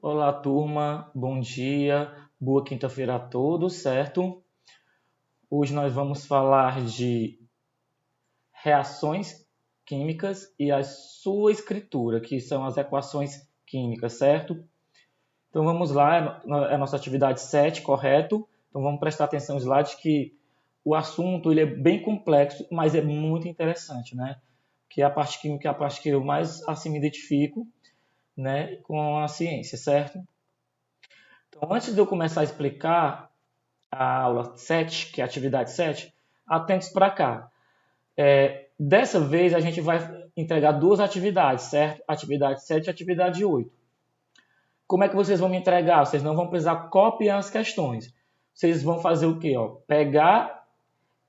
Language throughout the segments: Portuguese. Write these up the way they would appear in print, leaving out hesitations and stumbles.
Olá, turma. Bom dia. Boa quinta-feira a todos, certo? Hoje nós vamos falar de reações químicas e a sua escritura, que são as equações químicas, certo? Então vamos lá, é a nossa atividade 7, correto? Então vamos prestar atenção no slide que o assunto ele é bem complexo, mas é muito interessante, né? Que é a parte química é a parte que eu mais assim me identifico, né, com a ciência, certo? Então, antes de eu começar a explicar a aula 7, que é a atividade 7, atentos para cá. Dessa vez a gente vai entregar duas atividades, certo? Atividade 7 e atividade 8. Como é que vocês vão me entregar? Vocês não vão precisar copiar as questões. Vocês vão fazer o quê? Pegar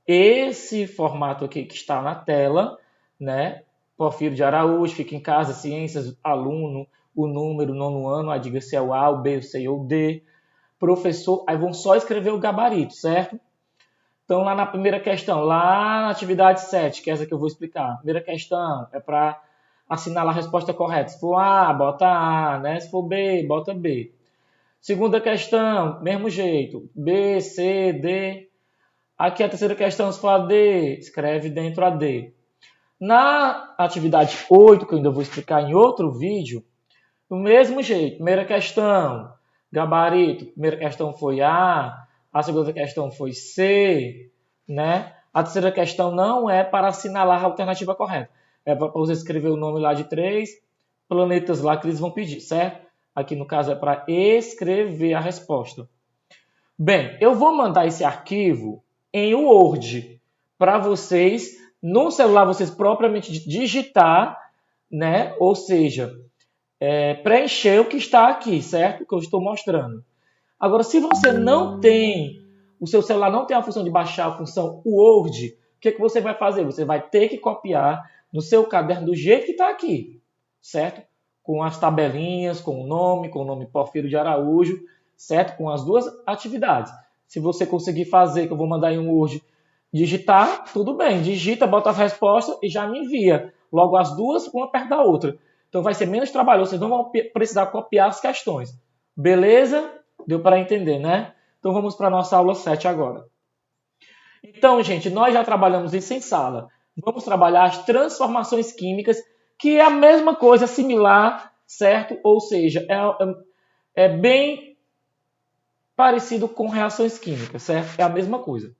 esse formato aqui que está na tela, né? Porfírio de Araújo, fica em casa, ciências, aluno, o número, nono ano, aí diga se é o A, o B, o C ou o D. Professor, aí vão só escrever o gabarito, certo? Então, lá na primeira questão, lá na atividade 7, que é essa que eu vou explicar, a primeira questão é para assinalar a resposta correta. Se for A, bota A, né? Se for B, bota B. Segunda questão, mesmo jeito, B, C, D. Aqui a terceira questão, se for a D, escreve dentro a D. Na atividade 8, que eu ainda vou explicar em outro vídeo, do mesmo jeito, primeira questão, gabarito, primeira questão foi a segunda questão foi C, né? A terceira questão não é para assinalar a alternativa correta. É para você escrever o nome lá de 3 planetas lá que eles vão pedir, certo? Aqui no caso é para escrever a resposta. Bem, eu vou mandar esse arquivo em Word para vocês, no celular vocês propriamente digitar, né? Ou seja, preencher o que está aqui, certo? Que eu estou mostrando. Agora, se você não tem, o seu celular não tem a função de baixar a função Word, o que você vai fazer? Você vai ter que copiar no seu caderno do jeito que está aqui, certo? Com as tabelinhas, com o nome Porfírio de Araújo, certo? Com as duas atividades. Se você conseguir fazer, que eu vou mandar em um Word, digitar, tudo bem. Digita, bota as respostas e já me envia. Logo as duas, uma perto da outra. Então vai ser menos trabalhoso, vocês não vão precisar copiar as questões. Beleza? Deu para entender, né? Então vamos para a nossa aula 7 agora. Então, gente, nós já trabalhamos isso em sala. Vamos trabalhar as transformações químicas, que é a mesma coisa, similar, certo? Ou seja, é bem parecido com reações químicas, certo? É a mesma coisa.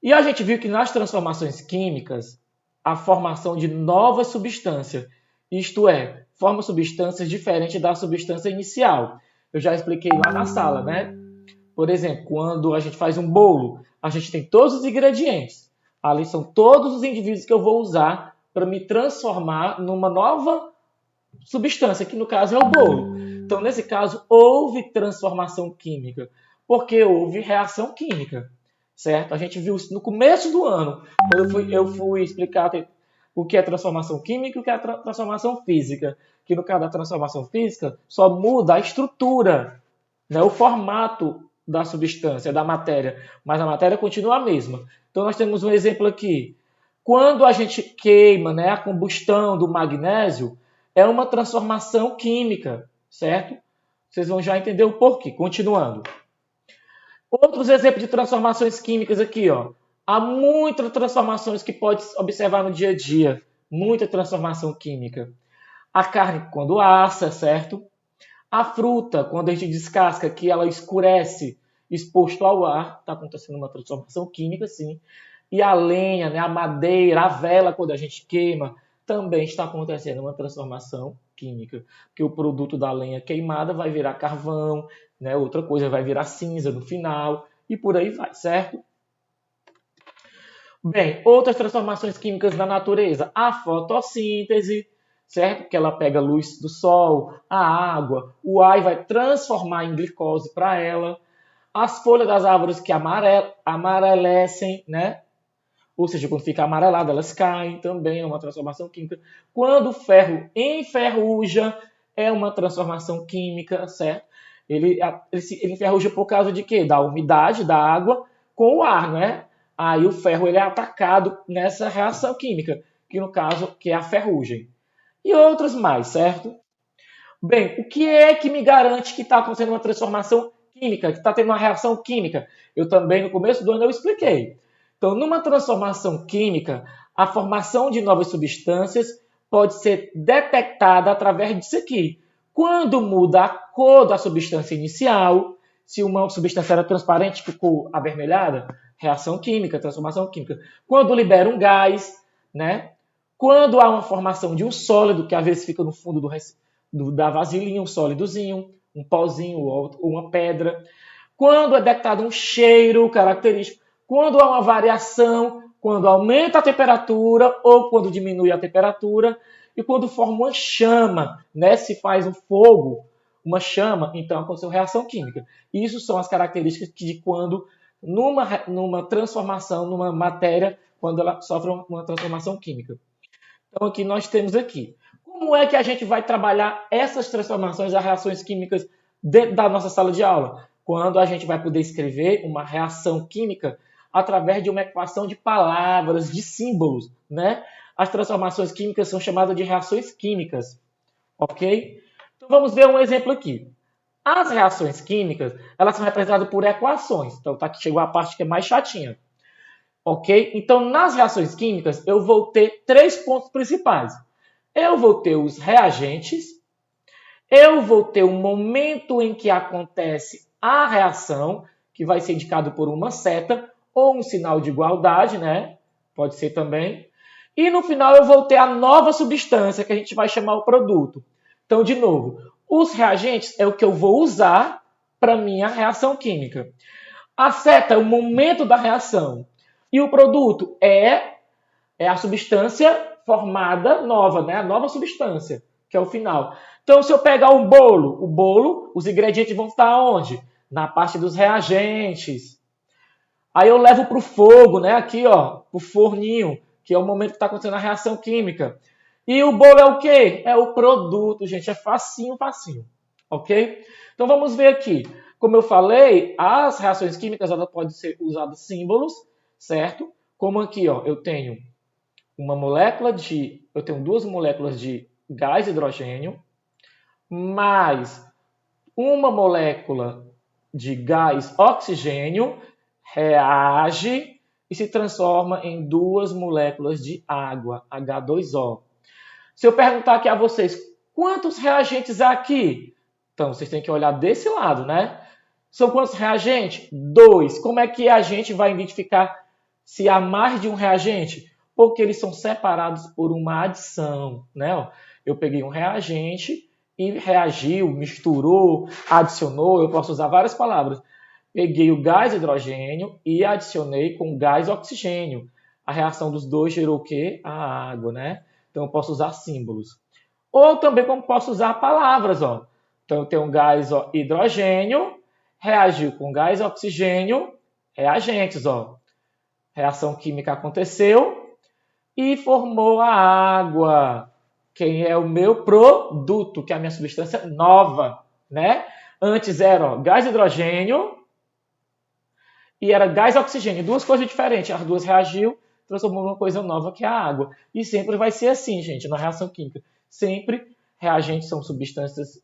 E a gente viu que nas transformações químicas, a formação de novas substâncias, isto é, forma substâncias diferentes da substância inicial. Eu já expliquei lá na sala, né? Por exemplo, quando a gente faz um bolo, a gente tem todos os ingredientes. Ali são todos os indivíduos que eu vou usar para me transformar numa nova substância, que no caso é o bolo. Então, nesse caso, houve transformação química, porque houve reação química, certo? A gente viu isso no começo do ano, quando eu fui explicar o que é transformação química e o que é transformação física. Que no caso da transformação física, só muda a estrutura, né, o formato da substância, da matéria, mas a matéria continua a mesma. Então, nós temos um exemplo aqui. Quando a gente queima, né, a combustão do magnésio, é uma transformação química, certo? Vocês vão já entender o porquê. Continuando. Outros exemplos de transformações químicas aqui, ó. Há muitas transformações que pode observar no dia a dia. Muita transformação química. A carne quando assa, certo? A fruta, quando a gente descasca, que ela escurece exposto ao ar, está acontecendo uma transformação química, sim. E a lenha, né, a madeira, a vela, quando a gente queima, também está acontecendo uma transformação química. Porque o produto da lenha queimada vai virar carvão, né, outra coisa vai virar cinza no final, e por aí vai, certo? Bem, outras transformações químicas da natureza. A fotossíntese, certo? Que ela pega a luz do sol, a água, o ar e vai transformar em glicose para ela. As folhas das árvores que amarelecem, né? Ou seja, quando fica amarelada, elas caem também, é uma transformação química. Quando o ferro enferruja, é uma transformação química, certo? Ele enferruja por causa de quê? Da umidade da água com o ar, né? Aí o ferro ele é atacado nessa reação química, que no caso que é a ferrugem. E outras mais, certo? Bem, o que é que me garante que está acontecendo uma transformação química, que está tendo uma reação química? Eu também, no começo do ano, eu expliquei. Então, numa transformação química, a formação de novas substâncias pode ser detectada através disso aqui. Quando muda a cor da substância inicial, se uma substância era transparente, ficou avermelhada, reação química, transformação química. Quando libera um gás, né? Quando há uma formação de um sólido, que às vezes fica no fundo da vasilhinha, um sólidozinho, um pozinho ou uma pedra. Quando é detectado um cheiro característico. Quando há uma variação, quando aumenta a temperatura ou quando diminui a temperatura. E quando forma uma chama, né? Se faz um fogo, uma chama, então aconteceu reação química. Isso são as características de quando, numa transformação, numa matéria, quando ela sofre uma transformação química. Então, aqui nós temos aqui. Como é que a gente vai trabalhar essas transformações das reações químicas dentro da nossa sala de aula? Quando a gente vai poder escrever uma reação química através de uma equação de palavras, de símbolos, né? As transformações químicas são chamadas de reações químicas, ok? Então, vamos ver um exemplo aqui. As reações químicas, elas são representadas por equações. Então, tá aqui chegou a parte que é mais chatinha. Ok? Então, nas reações químicas, eu vou ter 3 pontos principais. Eu vou ter os reagentes, eu vou ter o momento em que acontece a reação, que vai ser indicado por uma seta ou um sinal de igualdade, né? Pode ser também. E no final eu vou ter a nova substância, que a gente vai chamar o produto. Então, de novo, os reagentes é o que eu vou usar para minha reação química. A seta é o momento da reação. E o produto é a substância formada nova, né? A nova substância, que é o final. Então, se eu pegar o bolo, os ingredientes vão estar onde? Na parte dos reagentes. Aí eu levo para o fogo, né? Aqui, ó, o forninho, que é o momento que está acontecendo a reação química. E o bolo é o quê? É o produto, gente. É facinho, facinho. Ok? Então vamos ver aqui. Como eu falei, as reações químicas elas podem ser usadas símbolos, certo? Como aqui, ó, eu tenho duas moléculas de gás hidrogênio mais uma molécula de gás oxigênio reage e se transforma em duas moléculas de água, H2O. Se eu perguntar aqui a vocês, quantos reagentes há aqui? Então, vocês têm que olhar desse lado, né? São quantos reagentes? 2. Como é que a gente vai identificar se há mais de um reagente? Porque eles são separados por uma adição, né? Eu peguei um reagente e reagiu, misturou, adicionou, eu posso usar várias palavras. Peguei o gás hidrogênio e adicionei com gás oxigênio. A reação dos dois gerou o quê? A água, né? Então eu posso usar símbolos. Ou também como posso usar palavras, ó. Então eu tenho um gás hidrogênio, reagiu com gás oxigênio, reagentes, ó. Reação química aconteceu e formou a água. Quem é o meu produto, que é a minha substância nova, né? Antes era ó, gás hidrogênio e era gás oxigênio, duas coisas diferentes. As duas reagiu, transformou numa coisa nova que é a água. E sempre vai ser assim, gente, na reação química. Sempre reagentes são substâncias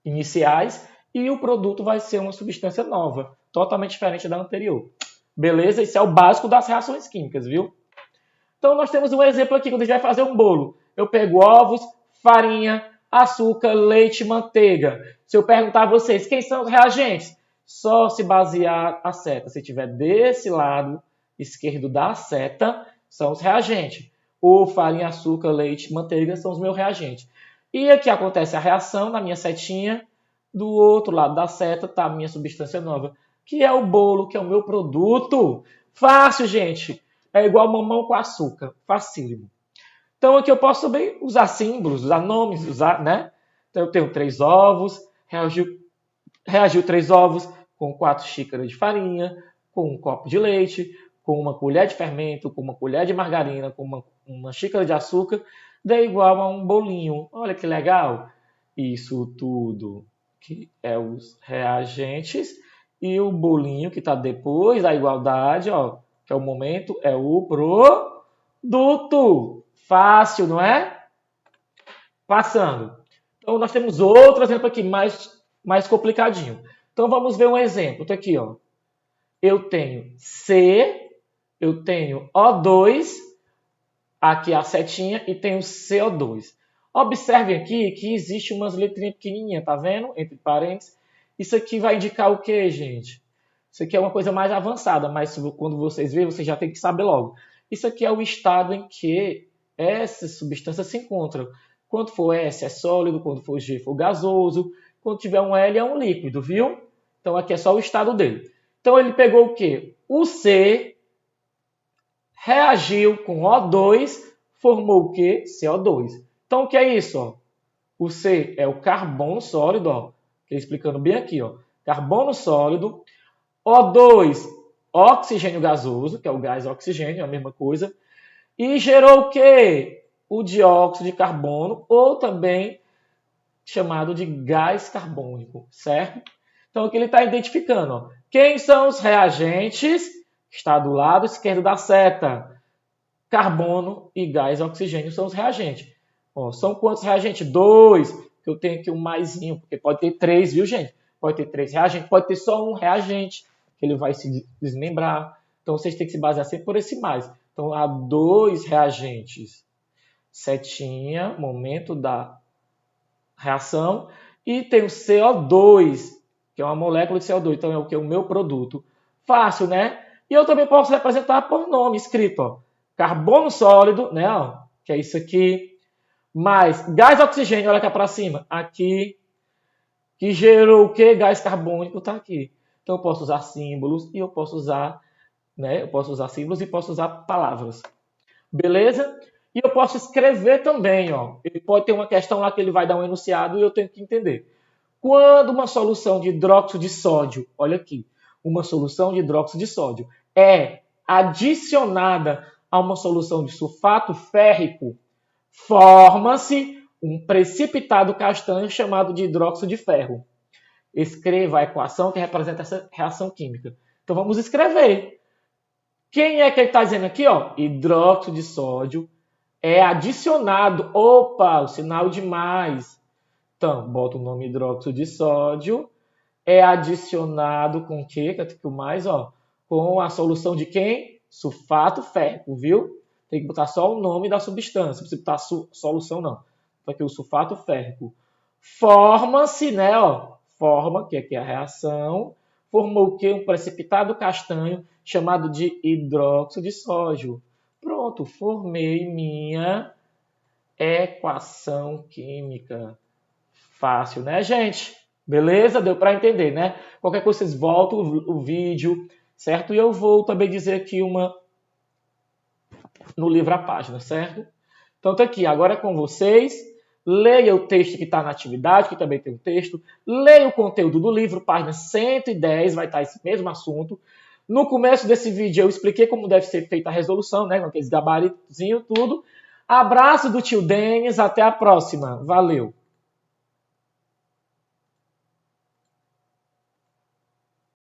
iniciais e o produto vai ser uma substância nova, totalmente diferente da anterior. Beleza? Isso é o básico das reações químicas, viu? Então nós temos um exemplo aqui, quando a gente vai fazer um bolo. Eu pego ovos, farinha, açúcar, leite, manteiga. Se eu perguntar a vocês quem são os reagentes, só se basear a seta. Se tiver desse lado esquerdo da seta, são os reagentes. O farinha, açúcar, leite, manteiga são os meus reagentes. E aqui acontece a reação na minha setinha. Do outro lado da seta está a minha substância nova, que é o bolo, que é o meu produto. Fácil, gente. É igual mamão com açúcar. Facílimo. Então aqui eu posso também usar símbolos, usar nomes, usar, né? Então eu tenho 3 ovos, reagiu 3 ovos com 4 xícaras de farinha, com um copo de leite, com uma colher de fermento, com uma colher de margarina, com uma xícara de açúcar, dá igual a um bolinho. Olha que legal! Isso tudo que é os reagentes e o bolinho que está depois da igualdade, ó, que é o momento, é o produto. Fácil, não é? Passando. Então, nós temos outro exemplo aqui mais complicadinho. Então, vamos ver um exemplo. Tá aqui, ó. Eu tenho C, eu tenho O2, aqui a setinha, e tenho CO2. Observem aqui que existe umas letrinhas pequenininhas, tá vendo? Entre parênteses. Isso aqui vai indicar o quê, gente? Isso aqui é uma coisa mais avançada, mas quando vocês verem, vocês já tem que saber logo. Isso aqui é o estado em que essa substância se encontra. Quando for S é sólido, quando for G for gasoso, quando tiver um L é um líquido, viu? Então aqui é só o estado dele. Então ele pegou o quê? O C reagiu com O2, formou o quê? CO2. Então o que é isso? Ó? O C é o carbono sólido, ó. Explicando bem aqui, ó. Carbono sólido. O2, oxigênio gasoso, que é o gás oxigênio, é a mesma coisa. E gerou o quê? O dióxido de carbono, ou também chamado de gás carbônico, certo? Então, aqui ele está identificando. Ó, quem são os reagentes? Está do lado esquerdo da seta. Carbono e gás oxigênio são os reagentes. Ó, são quantos reagentes? 2. Eu tenho aqui um maisinho, porque pode ter 3, viu, gente? Pode ter 3 reagentes, pode ter só um reagente, que ele vai se desmembrar. Então, vocês têm que se basear sempre por esse mais. Então, há 2 reagentes. Setinha, momento da reação. E tem o CO2, que é uma molécula de CO2. Então, é o que? O meu produto. Fácil, né? E eu também posso representar por nome escrito, ó. Carbono sólido, né? Ó, que é isso aqui. Mais gás oxigênio, olha cá para cima. Aqui. Que gerou o quê? Gás carbônico está aqui. Então eu posso usar símbolos e eu posso usar, né? Eu posso usar símbolos e posso usar palavras. Beleza? E eu posso escrever também, ó. Ele pode ter uma questão lá que ele vai dar um enunciado e eu tenho que entender. Quando uma solução de hidróxido de sódio, olha aqui, uma solução de hidróxido de sódio é adicionada a uma solução de sulfato férrico, forma-se um precipitado castanho chamado de hidróxido de ferro. Escreva a equação que representa essa reação química. Então vamos escrever. Quem é que ele está dizendo aqui? Ó? Hidróxido de sódio é adicionado. Opa, o sinal de mais. Então, bota o nome hidróxido de sódio. É adicionado com o quê? Que o mais, ó? Com a solução de quem? Sulfato férrico, viu? Tem que botar só o nome da substância. Não precisa botar solução, não. Então, aqui o sulfato férrico. Forma-se, né? Ó, forma, que aqui é a reação. Formou o quê? Um precipitado castanho chamado de hidróxido de sódio. Pronto, formei minha equação química. Fácil, né, gente? Beleza? Deu para entender, né? Qualquer coisa, vocês voltam o vídeo, certo? E eu vou também dizer aqui uma no livro a página, certo? Então, tá aqui, agora é com vocês. Leia o texto que está na atividade, que também tem um texto. Leia o conteúdo do livro, página 110, vai estar esse mesmo assunto. No começo desse vídeo eu expliquei como deve ser feita a resolução, né? Com aqueles gabaritozinhos, tudo. Abraço do tio Denis, até a próxima. Valeu!